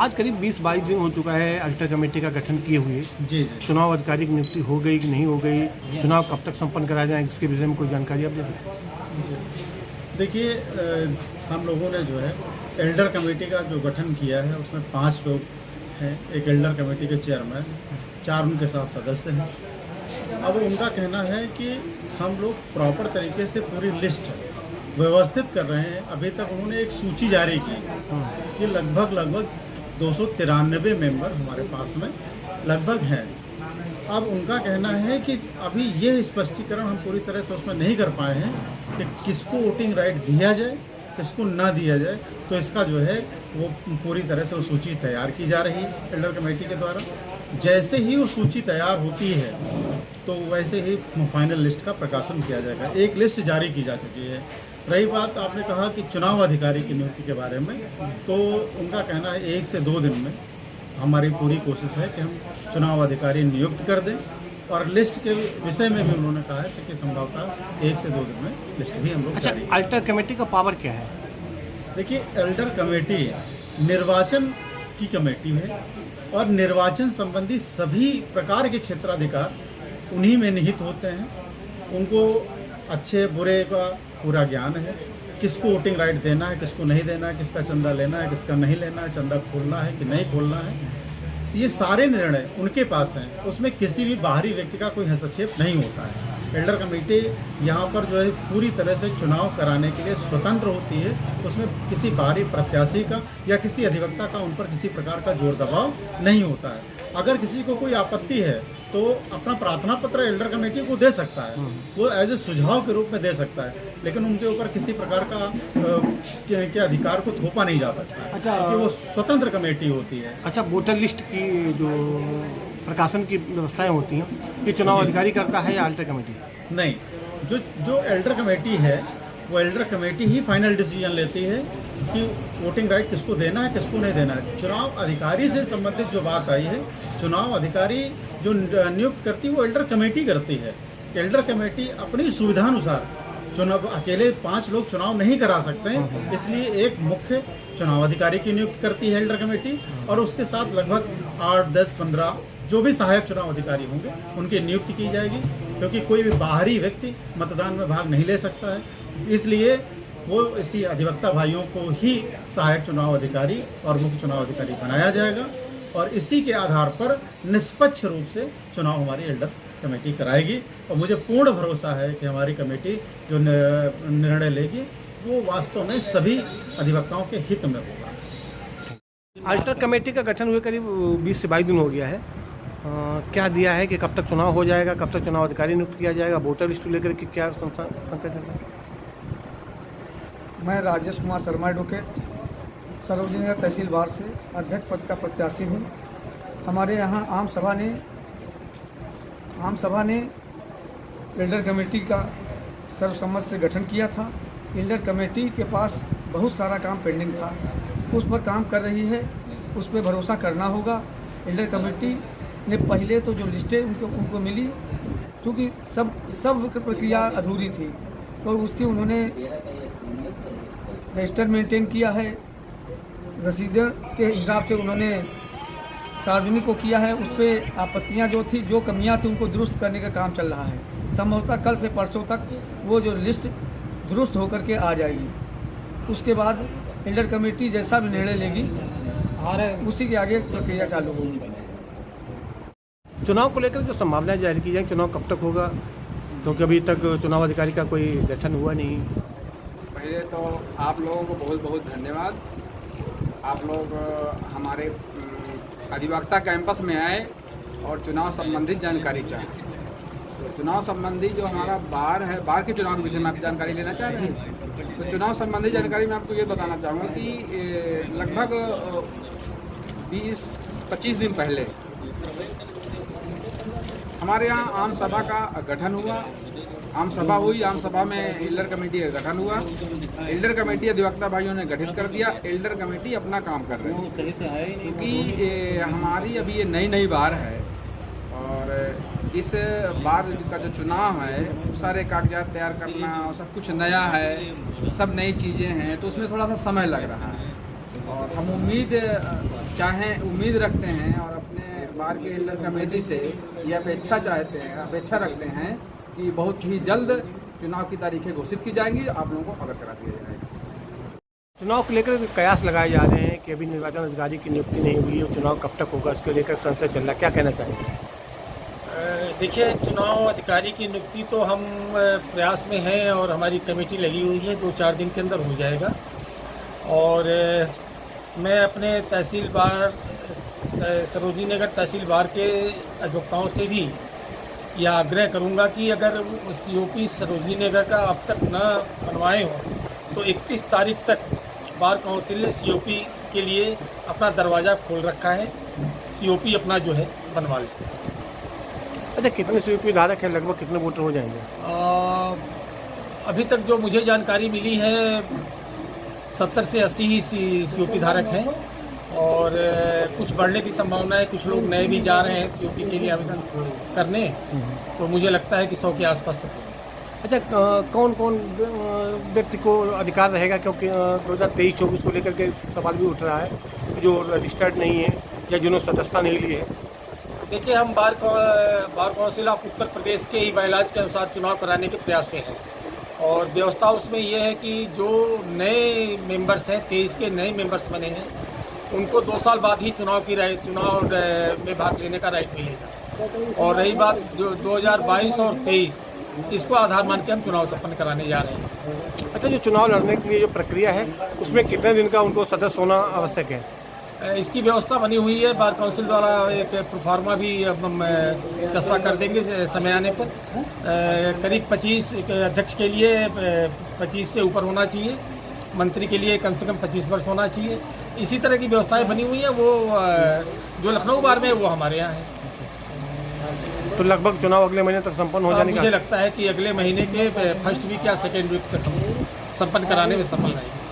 आज करीब 20-22 दिन हो चुका है अल्टर कमेटी का गठन किए हुए। जी जी। चुनाव अधिकारी की नियुक्ति हो गई कि नहीं हो गई, चुनाव कब तक संपन्न कराया जाए, इसके विषय में कोई जानकारी आप दे सकते हैं? देखिए, हम लोगों ने जो है एल्डर कमेटी का जो गठन किया है उसमें 5 लोग हैं। एक एल्डर कमेटी के चेयरमैन, 4 उनके साथ सदस्य हैं। अब उनका कहना है कि हम लोग प्रॉपर तरीके से पूरी लिस्ट व्यवस्थित कर रहे हैं। अभी तक उन्होंने एक सूची जारी की कि लगभग 293 मेंबर हमारे पास में लगभग हैं। अब उनका कहना है कि अभी ये स्पष्टीकरण हम पूरी तरह से उसमें नहीं कर पाए हैं कि किसको वोटिंग राइट दिया जाए, किसको ना दिया जाए। तो इसका जो है वो पूरी तरह से वो सूची तैयार की जा रही है एल्डर कमेटी के द्वारा। जैसे ही वो सूची तैयार होती है तो वैसे ही फाइनल लिस्ट का प्रकाशन किया जाएगा। एक लिस्ट जारी की जा चुकी है। रही बात आपने कहा कि चुनाव अधिकारी की नियुक्ति के बारे में, तो उनका कहना है 1 से 2 दिन में हमारी पूरी कोशिश है कि हम चुनाव अधिकारी नियुक्त कर दें। और लिस्ट के विषय में भी उन्होंने कहा है कि संभवतः 1 से 2 दिन में लिस्ट भी हम लोग अच्छा, जारी। अल्टर कमेटी का पावर क्या है? देखिए, एल्डर कमेटी निर्वाचन की कमेटी है और निर्वाचन संबंधी सभी प्रकार के क्षेत्राधिकार उन्हीं में निहित होते हैं। उनको अच्छे बुरे का पूरा ज्ञान है, किसको वोटिंग राइट देना है, किसको नहीं देना है, किसका चंदा लेना है, किसका नहीं लेना है, चंदा खोलना है कि नहीं खोलना है, ये सारे निर्णय उनके पास हैं। उसमें किसी भी बाहरी व्यक्ति का कोई हस्तक्षेप नहीं होता है। एल्डर कमेटी यहाँ पर जो है पूरी तरह से चुनाव कराने के लिए स्वतंत्र होती है। उसमें किसी बाहरी प्रत्याशी का या किसी अधिवक्ता का उन पर किसी प्रकार का जोर दबाव नहीं होता है। अगर किसी को कोई आपत्ति है तो अपना प्रार्थना पत्र एल्डर कमेटी को दे सकता है, वो एज ए सुझाव के रूप में दे सकता है, लेकिन उनके ऊपर किसी प्रकार का के अधिकार को थोपा नहीं जा सकता। अच्छा, क्योंकि वो स्वतंत्र कमेटी होती है। अच्छा, वोटर लिस्ट की जो प्रकाशन की व्यवस्थाएं होती हैं, ये चुनाव अधिकारी करता है या अल्टर कमेटी? नहीं, जो एल्डर कमेटी है वो एल्डर कमेटी ही फाइनल डिसीजन लेती है कि वोटिंग राइट किसको देना है, किसको नहीं देना है। चुनाव अधिकारी से संबंधित जो बात आई है, चुनाव अधिकारी जो नियुक्त करती है वो एल्डर कमेटी करती है। एल्डर कमेटी अपनी सुविधानुसार चुनाव, अकेले 5 लोग चुनाव नहीं करा सकते हैं, इसलिए एक मुख्य चुनाव अधिकारी की नियुक्ति करती है एल्डर कमेटी और उसके साथ लगभग 8, 10, 15 जो भी सहायक चुनाव अधिकारी होंगे उनकी नियुक्ति की जाएगी। क्योंकि कोई भी बाहरी व्यक्ति मतदान में भाग नहीं ले सकता है, इसलिए वो इसी अधिवक्ता भाइयों को ही सहायक चुनाव अधिकारी और मुख्य चुनाव अधिकारी बनाया जाएगा और इसी के आधार पर निष्पक्ष रूप से चुनाव हमारी एल्डर कमेटी कराएगी। और मुझे पूर्ण भरोसा है कि हमारी कमेटी जो निर्णय लेगी वो वास्तव में सभी अधिवक्ताओं के हित में होगा। अल्टर कमेटी का गठन हुए करीब 20 से 22 दिन हो गया है। क्या दिया है कि कब तक चुनाव हो जाएगा, कब तक चुनाव अधिकारी नियुक्त किया जाएगा, वोटर लिस्ट लेकर के क्या संकट है? मैं राजेश कुमार शर्मा एडवोकेट सार्वजनिक तहसील वार से अध्यक्ष पद का प्रत्याशी हूँ। हमारे यहाँ आम सभा ने एल्डर कमेटी का सर्वसम्मत से गठन किया था। एल्डर कमेटी के पास बहुत सारा काम पेंडिंग था, उस पर काम कर रही है, उस पर भरोसा करना होगा। एल्डर कमेटी ने पहले तो जो लिस्टें उनको मिली, क्योंकि सब प्रक्रिया अधूरी थी, तो उसकी उन्होंने रजिस्टर मेंटेन किया है, रसीदें के हिसाब से उन्होंने सार्वजनिक को किया है। उस पर आपत्तियाँ जो थी, जो कमियाँ थी, उनको दुरुस्त करने का काम चल रहा है। संभवतः कल से परसों तक वो जो लिस्ट दुरुस्त होकर के आ जाएगी। उसके बाद एल्डर कमेटी जैसा भी निर्णय लेगी उसी के आगे प्रक्रिया चालू होगी। चुनाव को लेकर जो संभावनाएं जाहिर की जाए, चुनाव कब तक होगा, क्योंकि अभी तक चुनाव अधिकारी का कोई गठन हुआ नहीं। पहले तो आप लोगों को बहुत बहुत धन्यवाद। आप लोग हमारे अधिवक्ता कैंपस में आए और चुनाव संबंधित जानकारी चाहें। तो चुनाव संबंधी जो हमारा बार है, बार के चुनाव के विषय में आप जानकारी लेना चाह रहे हैं। तो चुनाव संबंधी जानकारी मैं आपको ये बताना चाहूँगा कि लगभग 20-25 दिन पहले हमारे यहाँ आम सभा का गठन हुआ। आम सभा हुई, आम सभा में एल्डर कमेटी का गठन हुआ। एल्डर कमेटी अधिवक्ता भाइयों ने गठित कर दिया। एल्डर कमेटी अपना काम कर रही है, क्योंकि हमारी अभी ये नई बार है और इस बार का जो चुनाव है सारे कागजात तैयार करना और सब कुछ नया है, सब नई चीज़ें हैं, तो उसमें थोड़ा सा समय लग रहा है। और हम उम्मीद चाहें उम्मीद रखते हैं और अपने बार के एल्डर कमेटी से ये अपेक्षा रखते हैं कि बहुत ही जल्द चुनाव की तारीखें घोषित की जाएंगी, आप लोगों को अवगत करा दिया जाएगा। चुनाव को लेकर कयास लगाए जा रहे हैं कि अभी निर्वाचन अधिकारी की नियुक्ति नहीं हुई है, चुनाव कब तक होगा इसको लेकर संशय चल रहा है, क्या कहना चाहेंगे? देखिए, चुनाव अधिकारी की नियुक्ति तो हम प्रयास में हैं और हमारी कमेटी लगी हुई है, 2-4 दिन के अंदर हो जाएगा। और मैं अपने तहसील बार सरोजनी नगर तहसील बार के अधिवक्ताओं से भी यह आग्रह करूंगा कि अगर सीओपी सरोजनी नगर का अब तक न बनवाए हों तो 31 तारीख तक बार काउंसिल ने सीओपी के लिए अपना दरवाज़ा खोल रखा है, सीओपी अपना जो है बनवा ले। अच्छा, कितने सीओपी धारक हैं, लगभग कितने वोटर हो जाएंगे? अभी तक जो मुझे जानकारी मिली है 70 से 80 ही सीओपी धारक हैं और कुछ बढ़ने की संभावना है, कुछ लोग नए भी जा रहे हैं सीओपी के लिए आवेदन करने, तो मुझे लगता है कि 100 के आसपास तक। अच्छा, कौन कौन व्यक्ति को अधिकार रहेगा, क्योंकि 2023-24 को लेकर के सवाल भी उठ रहा है जो रजिस्टर्ड नहीं है या जिन्होंने सदस्यता नहीं ली है? देखिए, हम bar council of Uttar Pradesh के ही बायलॉज के अनुसार चुनाव कराने के प्रयास में हैं और व्यवस्था उसमें यह है कि जो नए मेंबर्स हैं, 23 के नए मेंबर्स बने हैं, उनको 2 साल बाद ही चुनाव में भाग लेने का राइट मिलेगा। और रही बात जो 2022 और 23, इसको आधार मान के हम चुनाव संपन्न कराने जा रहे हैं। अच्छा, जो चुनाव लड़ने के लिए जो प्रक्रिया है उसमें कितने दिन का उनको सदस्य होना आवश्यक है? इसकी व्यवस्था बनी हुई है, बार काउंसिल द्वारा एक प्रोफार्मा भी अब हम चस्पा कर देंगे समय आने पर। करीब 25 अध्यक्ष के लिए 25 से ऊपर होना चाहिए, मंत्री के लिए कम से कम 25 वर्ष होना चाहिए। इसी तरह की व्यवस्थाएं बनी हुई है, वो जो लखनऊ बार में है वो हमारे यहाँ है। तो लगभग चुनाव अगले महीने तक संपन्न हो जाने का? मुझे लगता है कि अगले महीने के फर्स्ट वीक या सेकेंड वीक तक हम संपन्न कराने में सफल रहेंगे।